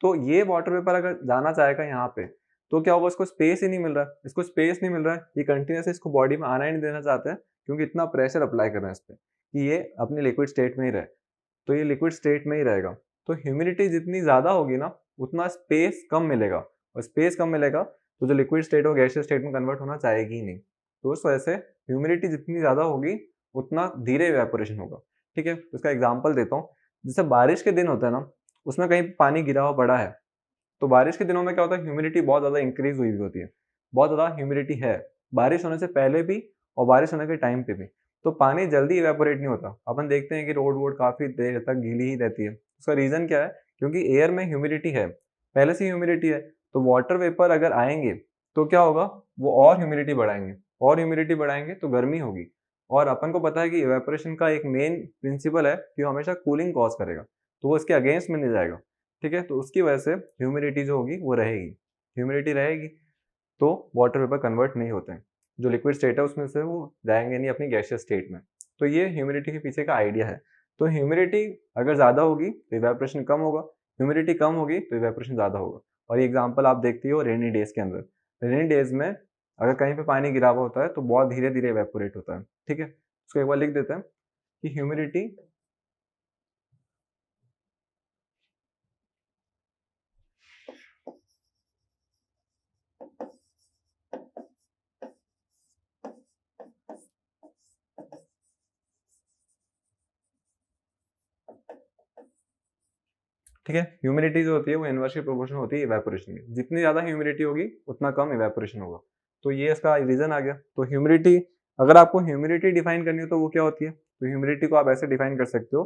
तो ये वाटर वेपर अगर जाना चाहेगा यहाँ पे, तो क्या होगा, इसको स्पेस ही नहीं मिल रहा है, इसको स्पेस नहीं मिल रहा है, ये कंटिन्यूसली इसको बॉडी में आना ही नहीं देना चाहते हैं, क्योंकि इतना प्रेशर अप्लाई कर रहे हैं इस पर कि ये अपनी लिक्विड स्टेट में ही रहे। तो ये लिक्विड स्टेट में ही रहेगा। तो ह्यूमिडिटी जितनी ज़्यादा होगी ना, उतना स्पेस कम मिलेगा, और स्पेस कम मिलेगा तो जो लिक्विड स्टेट हो गैसियस स्टेट में कन्वर्ट होना चाहेगी ही नहीं। तो उस वजह से ह्यूमिडिटी जितनी ज़्यादा होगी उतना धीरे इवेपोरेशन होगा। ठीक है, तो इसका एग्जाम्पल देता हूँ। जैसे बारिश के दिन होते हैं ना, उसमें कहीं पानी गिरा हुआ पड़ा है, तो बारिश के दिनों में क्या होता है, ह्यूमिडिटी बहुत ज़्यादा इंक्रीज हुई होती है, बहुत ज़्यादा ह्यूमिडिटी है बारिश होने से पहले भी और बारिश होने के टाइम पे भी। तो पानी जल्दी इवेपोरेट नहीं होता। अपन देखते हैं कि रोड वोड काफ़ी देर तक गीली ही रहती है। उसका रीज़न क्या है, क्योंकि एयर में ह्यूमिडिटी है, पहले से ह्यूमिडिटी है। तो वाटर वेपर अगर आएंगे तो क्या होगा, वो और ह्यूमिडिटी बढ़ाएंगे, और ह्यूमिडिटी बढ़ाएंगे तो गर्मी होगी। और अपन को पता है कि इवेपोरेशन का एक मेन प्रिंसिपल है कि वो हमेशा कूलिंग कॉज करेगा, तो वो इसके अगेंस्ट में नहीं जाएगा। ठीक है, तो उसकी वजह से ह्यूमिडिटी जो होगी वो रहेगी, ह्यूमिडिटी रहेगी तो वाटर वेपर कन्वर्ट नहीं होते हैं, जो लिक्विड स्टेट है उसमें से वो जाएंगे नहीं अपनी गैसियस स्टेट में। तो ये ह्यूमिडिटी के पीछे का आइडिया है। तो ह्यूमिडिटी अगर ज़्यादा होगी तो इवेपोरेशन कम होगा, ह्यूमिडिटी कम होगी तो इवेपोरेशन ज़्यादा होगा। और ये एग्जाम्पल आप देखती हो रेनी डेज के अंदर, रेनी डेज में अगर कहीं पे पानी गिरा हुआ होता है तो बहुत धीरे धीरे इवेपोरेट होता है। ठीक है, उसको एक बार लिख देते हैं कि ह्यूमिडिटी ठीक है, ह्यूमिडिटी जो होती है वो इनवर्सली प्रोपोर्शनल होती है इवेपोरेशन की। जितनी ज़्यादा ह्यूमिडिटी होगी उतना कम इवेपोरेशन होगा। तो ये इसका रीज़न आ गया। तो ह्यूमिडिटी, अगर आपको ह्यूमिडिटी डिफाइन करनी हो तो वो क्या होती है, तो ह्यूमिडिटी को आप ऐसे डिफाइन कर सकते हो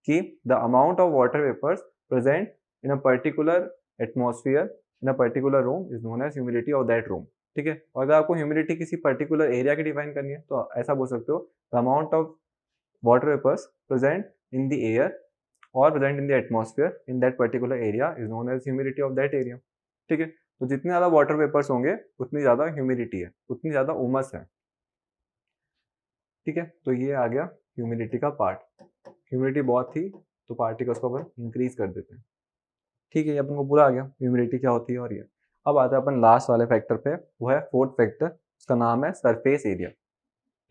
कि the amount of water vapours present in a particular atmosphere in a particular room is known as humidity of that room. ठीक है, और अगर आपको ह्यूमिडिटी किसी पर्टिकुलर एरिया की डिफाइन करनी है तो ऐसा बोल सकते हो, the amount of water vapors present in the air or present in the atmosphere in that particular area is known as humidity of that area। ठीक है, तो जितने ज़्यादा वाटर वेपर्स होंगे उतनी ज़्यादा ह्यूमिडिटी है, उतनी ज़्यादा उमस है। ठीक है, तो ये आ गया ह्यूमिडिटी का पार्ट। ह्यूमिडिटी बहुत थी तो पार्टिकल्स को अपन इंक्रीज कर देते हैं। ठीक है, ये अपन को पूरा आ गया ह्यूमिडिटी क्या होती है और ये। अब आता है अपन लास्ट वाले फैक्टर पे, वो है फोर्थ फैक्टर, उसका नाम है सरफेस एरिया।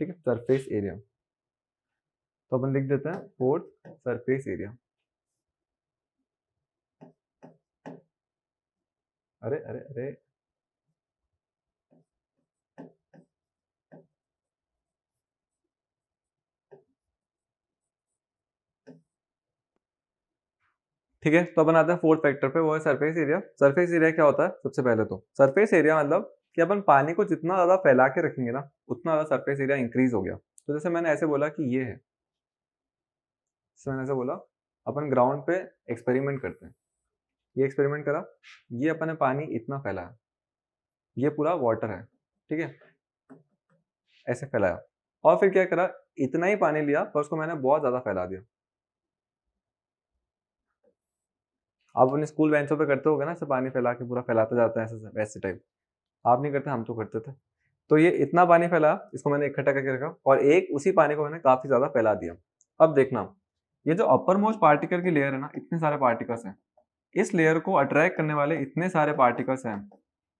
ठीक है, सरफेस एरिया, तो अपन लिख देते हैं फोर्थ सरफेस एरिया। अरे अरे अरे, ठीक है। तो अपन आते हैं फोर्थ फैक्टर पे, वो है सरफेस एरिया। सरफेस एरिया क्या होता है? सबसे पहले तो सरफेस एरिया मतलब कि अपन पानी को जितना ज्यादा फैला के रखेंगे ना, उतना ज्यादा सरफेस एरिया इंक्रीज हो गया। तो जैसे मैंने ऐसे बोला कि ये है, जैसे मैंने ऐसे बोला, अपन ग्राउंड पे एक्सपेरिमेंट करते हैं। ये एक्सपेरिमेंट करा, ये अपन ने पानी इतना फैलाया, ये पूरा वाटर है, ठीक है, ऐसे फैलाया। और फिर क्या करा, इतना ही पानी लिया पर उसको मैंने बहुत ज्यादा फैला दिया। आप अपने स्कूल बेंचों पे करते होगे ना, ऐसे पानी फैला के पूरा फैलाते जाते हैं, ऐसे वैसे टाइप। आप नहीं करते, हम तो करते थे। तो ये इतना पानी फैला, इसको मैंने इकट्ठा करके रखा, और एक उसी पानी को मैंने काफी ज्यादा फैला दिया। अब देखना, ये जो अपर मोस्ट पार्टिकल की लेयर है ना, इतने सारे पार्टिकल्स हैं, इस लेयर को अट्रैक्ट करने वाले इतने सारे पार्टिकल्स हैं,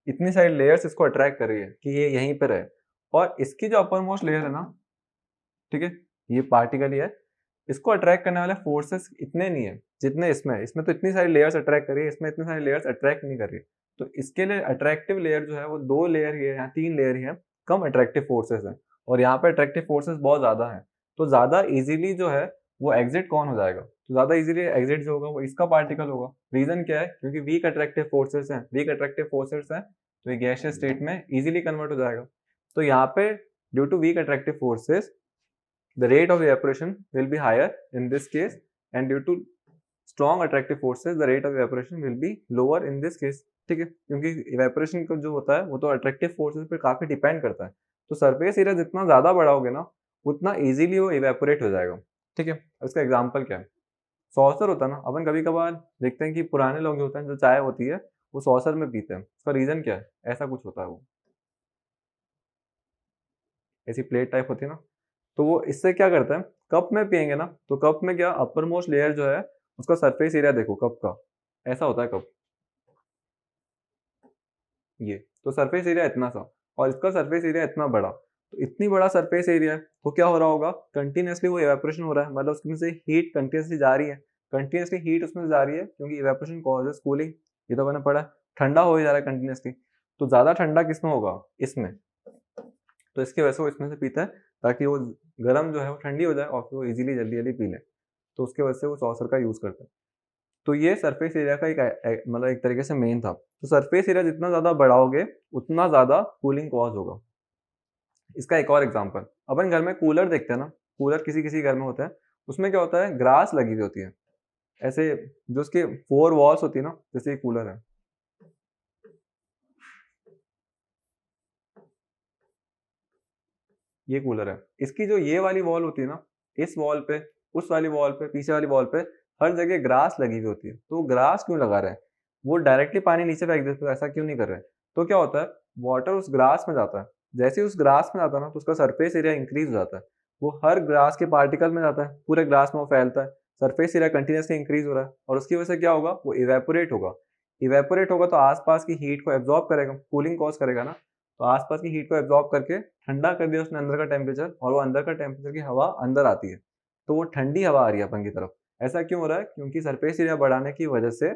इतनी सारी लेयर्स इसको अट्रैक्ट कर रही है कि ये यहीं पर है। और इसकी जो अपर मोस्ट लेयर है ना, ठीक है, ये पार्टिकल ही है, इसको अट्रैक्ट करने वाले फोर्सेस इतने नहीं है जितने इसमें। इसमें तो इतनी सारी लेयर्स अट्रैक्ट कर रही है, इसमें इतनी सारी लेयर्स अट्रैक्ट नहीं कर रही। तो इसके लिए अट्रैक्टिव लेयर जो है वो 2 लेयर ही है, यहाँ 3 लेयर ही है, कम अट्रैक्टिव फोर्सेस है। और यहाँ पे अट्रैक्टिव फोर्सेस बहुत ज्यादा है, तो ज्यादा इजीली जो है वो एग्जिट कौन हो जाएगा? तो ज्यादा इजीली एग्जिट जो होगा वो इसका पार्टिकल होगा। रीजन क्या है? क्योंकि वीक अट्रैक्टिव फोर्सेस हैं, वीक अट्रैक्टिव फोर्सेस हैं, तो ये गैसियस स्टेट में इजीली कन्वर्ट हो जाएगा। तो यहाँ पे due to weak attractive forces the rate of evaporation will be higher in this case, and due to strong attractive forces the rate of evaporation will be lower in this case। ठीक है, क्योंकि evaporation का जो होता है वो तो attractive forces पे काफी डिपेंड करता है। तो सरफेस एरिया जितना ज्यादा बढ़ाओगे ना, उतना इजीली वो इवेपोरेट हो जाएगा। ठीक है, इसका एग्जांपल क्या है? सॉसर होता है ना, अपन कभी कभार देखते हैं कि पुराने लोग जो होते हैं, जो चाय होती है वो सॉसर में पीते हैं। उसका रीजन क्या है? ऐसा कुछ होता है, वो ऐसी प्लेट टाइप होती है ना, तो वो इससे क्या करता है, कप में पियेंगे ना, तो कप में क्या, अपर मोस्ट लेयर जो है उसका सरफेस एरिया देखो कप का, ऐसा होता है कप, ये तो सरफेस एरिया इतना सा, और इसका सरफेस एरिया इतना बड़ा। तो इतनी बड़ा सरफेस एरिया है, तो क्या हो रहा होगा, कंटिन्यूसली वो इवेपोरेशन हो रहा है, मतलब उसमें से हीट कंटिन्यूसली जा रही है, कंटिन्यूसली हीट उसमें से जा रही है, क्योंकि इवेपोरेशन कॉजेस कूलिंग, ये तो मैंने पढ़ा, ठंडा हो ही जा रहा है कंटिन्यूसली। तो ज्यादा ठंडा किसमें होगा? इसमें। तो इसकी वजह से वो इसमें से पीता है, ताकि वो गर्म जो है वो ठंडी हो जाए और फिर वो इजीली जल्दी जल्दी पी ले। तो उसके वजह से वो सॉसर का यूज करते हैं। तो ये सरफेस एरिया का मतलब एक तरीके से मेन था। तो सरफेस एरिया जितना ज्यादा बढ़ाओगे, उतना ज्यादा कूलिंग कॉज होगा। इसका एक और एग्जांपल, अपन घर में कूलर देखते हैं ना, कूलर किसी किसी घर में होता है, उसमें क्या होता है, ग्रास लगी हुई होती है ऐसे, जो उसके 4 वॉल्स होती है ना, जैसे ये कूलर है, ये कूलर है, इसकी जो ये वाली वॉल होती है ना, इस वॉल पे, उस वाली वॉल पे, पीछे वाली वॉल पे, हर जगह ग्रास लगी हुई होती है। तो ग्रास क्यों लगा रहे हैं? वो डायरेक्टली पानी नीचे फेंक देते, तो ऐसा क्यों नहीं कर रहे? तो क्या होता है, वाटर उस ग्रास में जाता है, जैसे ही उस ग्रास में जाता है ना, तो उसका सरफेस एरिया इंक्रीज हो जाता है। वो हर ग्रास के पार्टिकल में जाता है, पूरे ग्रास में वो फैलता है, सरफेस एरिया कंटिन्यूसली इंक्रीज हो रहा है, और उसकी वजह से क्या होगा, वो इवेपोरेट होगा। इवेपोरेट होगा तो आसपास की हीट को एब्जॉर्ब करेगा, कूलिंग कॉज करेगा ना, तो आसपास की हीट को एब्जॉर्ब करके ठंडा कर दिया उसने अंदर का टेम्परेचर, और वो अंदर का टेम्परेचर की हवा अंदर आती है, तो वो ठंडी हवा आ रही है अपन की तरफ। ऐसा क्यों हो रहा है? क्योंकि सरफेस एरिया बढ़ाने की वजह से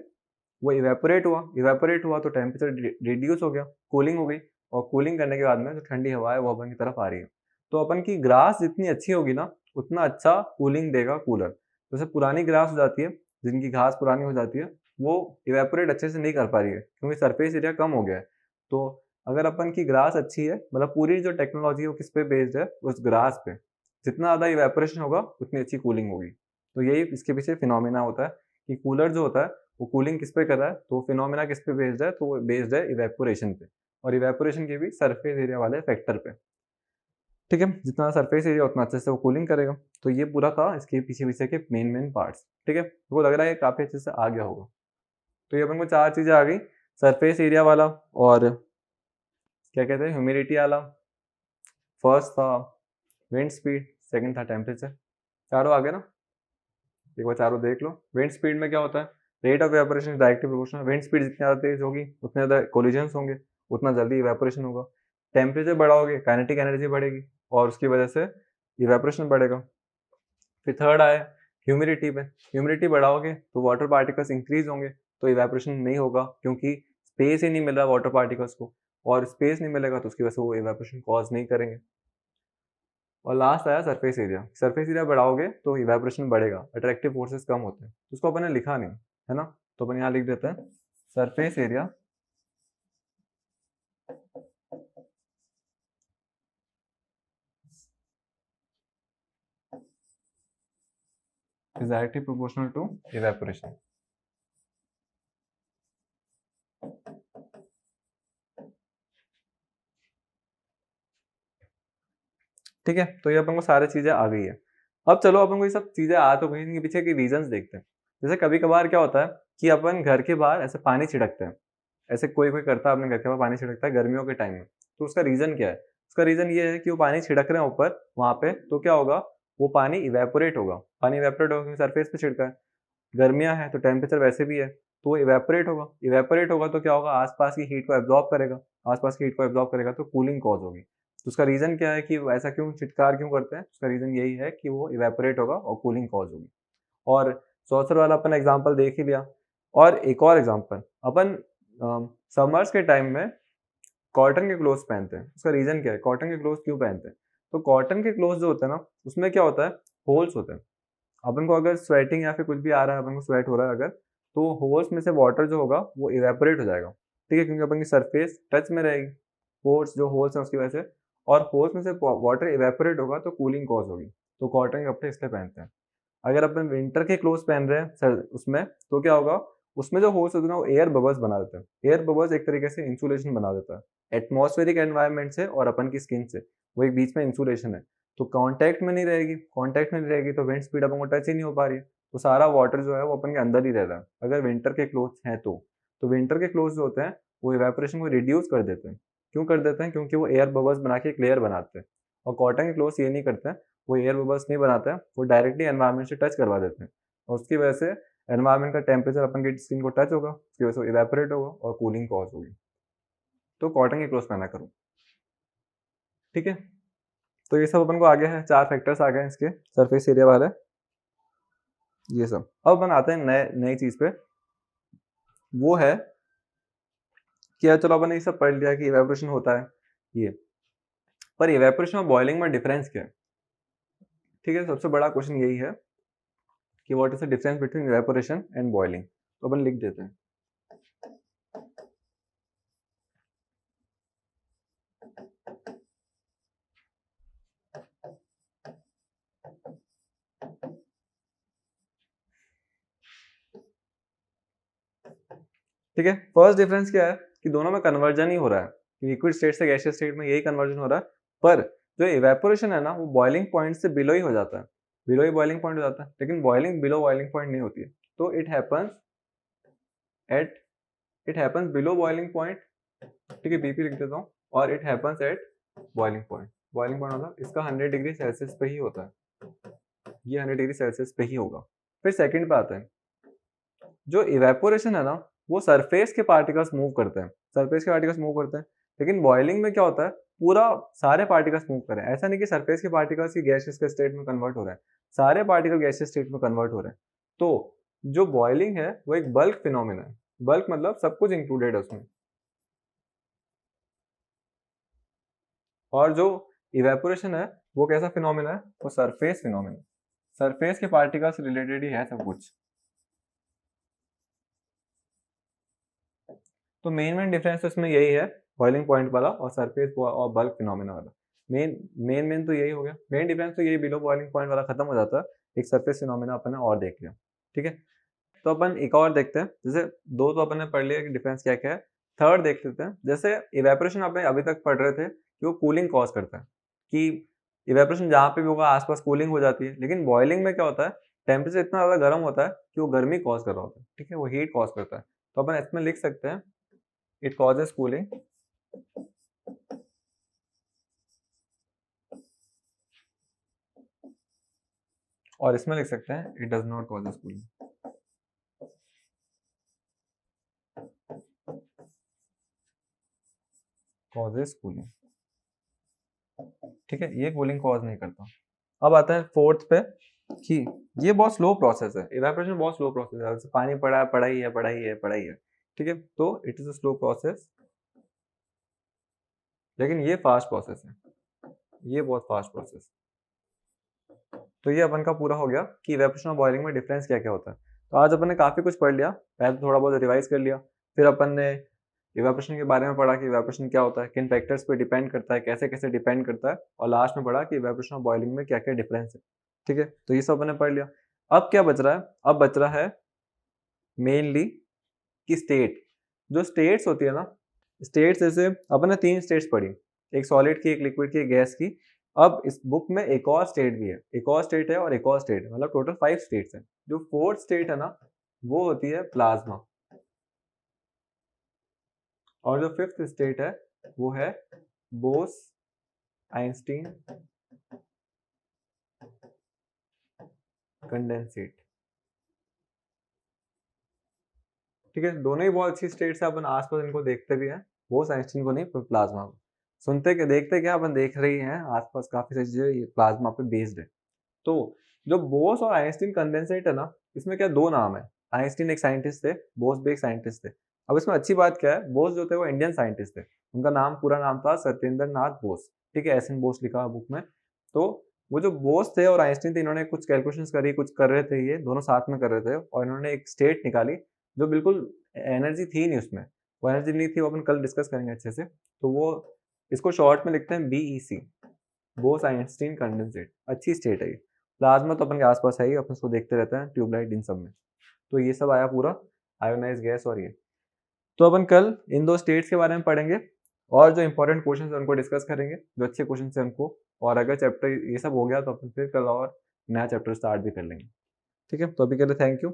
वो इवेपोरेट हुआ, इवेपोरेट हुआ तो टेम्परेचर रिड्यूस हो गया, कूलिंग हो गई, और कूलिंग करने के बाद में जो ठंडी हवा है वो अपन की तरफ आ रही है। तो अपन की ग्रास जितनी अच्छी होगी ना, उतना अच्छा कूलिंग देगा कूलर। जैसे पुरानी ग्रास हो जाती है, जिनकी घास पुरानी हो जाती है, वो इवेपोरेट अच्छे से नहीं कर पा रही है, क्योंकि सरफेस एरिया कम हो गया है। तो अगर अपन की ग्रास अच्छी है, मतलब पूरी जो टेक्नोलॉजी है वो किस पे बेस्ड है, उस ग्रास पे, जितना ज्यादा इवेपोरेशन होगा उतनी अच्छी कूलिंग होगी। तो यही इसके पीछे फिनोमिना होता है, कि कूलर जो होता है वो कूलिंग किस पे कर रहा है, तो फिनोमिना किस पे बेस्ड है, तो वो बेस्ड है इवेपोरेशन पे, और इवेपोरेशन के भी सरफेस एरिया वाले फैक्टर पे। ठीक है, जितना सरफेस एरिया उतना अच्छे से वो कूलिंग करेगा। तो ये पूरा था इसके पीछे पीछे के मेन मेन पार्ट्स। ठीक है, वो लग रहा है काफी अच्छे से आ गया होगा। तो ये अपन को 4 चीजें आ गई, सरफेस एरिया वाला, और क्या कहते हैं, ह्यूमिडिटी वाला, फर्स्ट था विंड स्पीड, सेकंड था टेम्परेचर। चारों आ गए ना? एक बार चारों देख लो। विंड स्पीड में क्या होता है, rate of evaporation directly proportional, wind speed जितनी ज़्यादा तेज होगी उतने ज़्यादा कोलिजन्स होंगे, उतना जल्दी इवेपोरेशन होगा। टेम्परेचर बढ़ाओगे, काइनेटिक एनर्जी बढ़ेगी, और उसकी वजह से इवेपोरेशन बढ़ेगा। फिर थर्ड आया ह्यूमिडिटी पे, ह्यूमिडिटी बढ़ाओगे तो वाटर पार्टिकल्स इंक्रीज होंगे, तो इवेपोरेशन नहीं होगा, क्योंकि स्पेस ही नहीं मिल रहा वाटर पार्टिकल्स को, और स्पेस नहीं मिलेगा तो उसकी वजह से वो इवेपोरेशन कॉज नहीं करेंगे। और लास्ट आया सरफेस एरिया। सरफेस एरिया बढ़ाओगे तो इवेपोरेशन बढ़ेगा, अट्रैक्टिव फोर्सेस कम होते हैं। तो उसको अपन ने लिखा नहीं है ना, तो अपन यहाँ लिख देते हैं surface area is directly proportional to evaporation। ठीक है, तो ये अपन को सारी चीजें आ गई है। अब चलो अपन को ये सब चीजें आ तो गई, इनके पीछे के रीजंस देखते हैं। जैसे कभी कभार क्या होता है कि अपन घर के बाहर ऐसे पानी छिड़कते हैं, ऐसे कोई कोई करता है अपने घर के बाहर पानी छिड़कता है गर्मियों के टाइम में। तो उसका रीजन क्या है? उसका रीजन ये है कि वो पानी छिड़क रहे हैं ऊपर वहां पे, तो क्या होगा, वो पानी इवेपोरेट होगा। पानी इवेपोरेट होगा क्योंकि सरफेस पे छिड़का है, गर्मियां हैं तो टेम्परेचर वैसे भी है, तो वो इवेपोरेट होगा। इवेपोरेट होगा तो क्या होगा, आसपास की हीट को एब्जॉर्ब करेगा, आसपास की हीट को एब्जॉर्ब करेगा तो कूलिंग कॉज होगी। तो उसका रीजन क्या है कि वो ऐसा क्यों चित्कार क्यों करते हैं? उसका रीजन यही है कि वो इवेपोरेट होगा और कूलिंग कॉज होगी। और सॉर्सर वाला अपन एग्जांपल देख ही लिया। और एक और एग्जांपल, अपन समर्स के टाइम में कॉटन के क्लोथ्स पहनते हैं। उसका रीजन क्या है, कॉटन के क्लोथ्स क्यों पहनते हैं? तो कॉटन के क्लोथ्स जो होते हैं ना, उसमें क्या होता है, होल्स होते हैं। अपन को अगर स्वेटिंग या फिर कुछ भी आ रहा है, अपन को स्वेट हो रहा है अगर, तो होल्स में से वाटर जो होगा वो इवेपोरेट हो जाएगा। ठीक है, क्योंकि अपन की सरफेस टच में रहेगी पोर्स जो होल्स हैं उसकी वजह से, और होल्स में से वाटर इवेपोरेट होगा तो कूलिंग कॉज होगी। तो कॉटन के कपड़े इसलिए पहनते हैं। अगर अपन विंटर के क्लोथ्स पहन रहे हैं सर उसमें, तो क्या होगा, उसमें जो होल्स होते हैं वो एयर बबल्स बना देते हैं। एयर बबल्स एक तरीके से इंसुलेशन बना देता है एटमॉस्फेरिक एनवायरनमेंट से और अपन की स्किन से, वो एक बीच में इंसुलेशन है। तो कांटेक्ट में नहीं रहेगी, कांटेक्ट में नहीं रहेगी तो विंड स्पीड अपन को टच ही नहीं हो पा रही है, तो सारा वाटर जो है वो अपन के अंदर ही रह रहा है अगर विंटर के क्लोथ्स हैं तो विंटर के क्लोथ्स जो होते हैं वो इवेपोरेशन को रिड्यूस कर देते हैं। क्यों कर देते हैं? क्योंकि वो एयर बबल्स बना के एक लेयर बनाते हैं। और कॉटन के क्लोथ्स ये नहीं करते हैं, वो एयर बबल्स नहीं बनाते हैं, वो डायरेक्टली एनवायरनमेंट से टच करवा देते हैं, और उसकी वजह से एनवायरनमेंट का टेम्परेचर अपन की स्किन को टच होगा, उसकी वजह से इवेपोरेट होगा और कूलिंग कॉज होगी। तो कॉटन के क्लोथ्स पहना करो। ठीक है, तो ये सब अपन को आ गया है, 4 फैक्टर्स आ गए हैं इसके सरफेस एरिया वाले, ये सब। अब अपन आते हैं नई चीज पे, वो है कि यार चलो अपन ने ये सब पढ़ लिया कि इवेपोरेशन होता है ये, पर इवेपोरेशन और बॉइलिंग में डिफरेंस क्या है? ठीक है, सबसे बड़ा क्वेश्चन यही है कि what is the difference between evaporation and boiling. तो अपन लिख देते हैं ठीक है। फर्स्ट डिफरेंस क्या है कि दोनों में कन्वर्जन ही हो रहा है, लिक्विड स्टेट से गैसियस स्टेट में यही कन्वर्जन हो रहा है, पर जो इवेपोरेशन है ना वो बॉइलिंग पॉइंट से बिलो ही हो जाता है, बिलो ही बॉइलिंग पॉइंट हो जाता है, लेकिन बॉइलिंग बिलो बॉइलिंग पॉइंट नहीं होती है। तो at it happens below boiling point, ठीक है, बीपी लिख देता हूँ, और it happens at boiling point. Boiling point मतलब इसका 100 डिग्री सेल्सियस पे ही होता है, ये 100 डिग्री सेल्सियस पे ही होगा। फिर सेकंड पे आते हैं, जो इवेपोरेशन है ना वो सरफेस के पार्टिकल्स मूव करते हैं, सरफेस के पार्टिकल्स मूव करते हैं, लेकिन बॉइलिंग में क्या होता है, पूरा सारे पार्टिकल्स मूव कर रहे हैं। ऐसा नहीं कि सरफेस के पार्टिकल्स ही गैसियस के स्टेट में कन्वर्ट हो रहे हैं, सारे पार्टिकल गैसियस स्टेट में कन्वर्ट हो रहे हैं। तो जो बॉइलिंग है वो एक बल्क फिनोमिना है, बल्क मतलब सब कुछ इंक्लूडेड है उसमें। और जो इवेपोरेशन है वो कैसा फिनोमिना है, वो सरफेस फिनोमिना, सरफेस के पार्टिकल्स रिलेटेड ही है सब कुछ। तो मेन डिफरेंस तो इसमें यही है, बॉइलिंग पॉइंट वाला और सरफेस और बल्क फिनोमिना वाला। मेन तो यही हो गया, मेन डिफरेंस तो यही, बिलो बॉइलिंग पॉइंट वाला खत्म हो जाता है, एक सरफेस फिनोमिना अपन ने और देख लिया। ठीक है, तो अपन एक और देखते हैं, जैसे दो तो अपन ने पढ़ लिया कि डिफरेंस क्या क्या है, थर्ड देख लेते हैं। जैसे इवेपोरेशन अपन अभी तक पढ़ रहे थे कि वो कूलिंग कॉज करता है, कि इवेपोरेशन जहाँ पे भी होगा आसपास कूलिंग हो जाती है, लेकिन बॉइलिंग में क्या होता है, टेम्परेचर इतना ज्यादा गर्म होता है कि वो गर्मी कॉज कर रहा होता है, ठीक है, वो हीट कॉज करता है। तो अपन इसमें लिख सकते हैं इट कॉजेज कूलिंग, और इसमें लिख सकते हैं it does not causes cooling, causes cooling. ठीक है, ये कूलिंग कॉज नहीं करता। अब आता है फोर्थ पे कि ये बहुत स्लो प्रोसेस है, इवेपोरेशन बहुत स्लो प्रोसेस है, पानी पड़ा है, पड़ा ही है, पड़ा ही है, पड़ा ही है, ठीक है, तो it is a slow process, लेकिन ये फास्ट प्रोसेस है, ये बहुत फास्ट प्रोसेस। तो ये अपन का पूरा हो गया कि इवेपोरेशन और बॉइलिंग में डिफरेंस क्या क्या होता है। तो आज अपन ने काफी कुछ पढ़ लिया, पहले तो थोड़ा बहुत रिवाइज कर लिया, फिर अपन ने इवेपोरेशन के बारे में पढ़ा कि इवेपोरेशन क्या होता है, किन फैक्टर्स पे डिपेंड करता है, कैसे कैसे डिपेंड करता है, और लास्ट में पढ़ा कि इवेपोरेशन और बॉइलिंग में क्या क्या डिफरेंस है। ठीक है, तो ये सब अपन ने पढ़ लिया। अब क्या बच रहा है? अब बच रहा है मेनली कि स्टेट, जो स्टेट्स होती है ना, स्टेट्स जैसे अपन ने 3 स्टेट्स पढ़ी, एक सॉलिड की, एक लिक्विड की, एक गैस की। अब इस बुक में एक और स्टेट भी है, एक और स्टेट है और एक और स्टेट है, मतलब टोटल 5 स्टेट्स हैं। जो 4th स्टेट है ना, वो होती है प्लाज्मा, और जो 5th स्टेट है वो है बोस आइंस्टीन कंडेंसेट। ठीक है, दोनों ही बहुत अच्छी स्टेट्स है, अपन आसपास इनको देखते भी हैं, बोस आइंस्टीन को नहीं पर प्लाज्मा को। सुनते के देखते क्या, अपन देख रही हैं आसपास काफी सारी चीजें प्लाज्मा पे बेस्ड है। तो जो बोस और आइंस्टीन कंडेंसेट है ना, इसमें क्या 2 नाम है। आइंस्टीन एक साइंटिस्ट थे, बोस भी एक साइंटिस्ट थे। अब इसमें अच्छी बात क्या है, बोस जो थे वो इंडियन साइंटिस्ट थे, उनका नाम पूरा नाम था सत्येंद्र नाथ बोस। ठीक है, एस एन बोस लिखा है बुक में। तो वो जो बोस थे और आइंस्टीन थे, इन्होंने कुछ कैलकुलेशंस करी, कुछ कर रहे थे, ये दोनों साथ में कर रहे थे, और इन्होंने एक स्टेट निकाली जो बिल्कुल एनर्जी थी नहीं उसमें, वो एनर्जी नहीं थी, वो अपन कल डिस्कस करेंगे अच्छे से। तो वो इसको शॉर्ट में लिखते हैं बीईसी, बोस आइंस्टीन कंडेंसेट। अच्छी स्टेट है ये। प्लाज्मा तो अपन के आसपास है ही, अपन इसको देखते रहते हैं ट्यूबलाइट इन सब में। तो ये सब आया पूरा, आयोनाइज गैस और ये। तो अपन कल इन 2 स्टेट्स के बारे में पढ़ेंगे, और जो इंपॉर्टेंट क्वेश्चन है उनको डिस्कस करेंगे, जो अच्छे क्वेश्चन है उनको। और अगर चैप्टर ये सब हो गया तो अपन फिर कल और नया चैप्टर स्टार्ट भी कर लेंगे। ठीक है, तो अभी के लिए थैंक यू।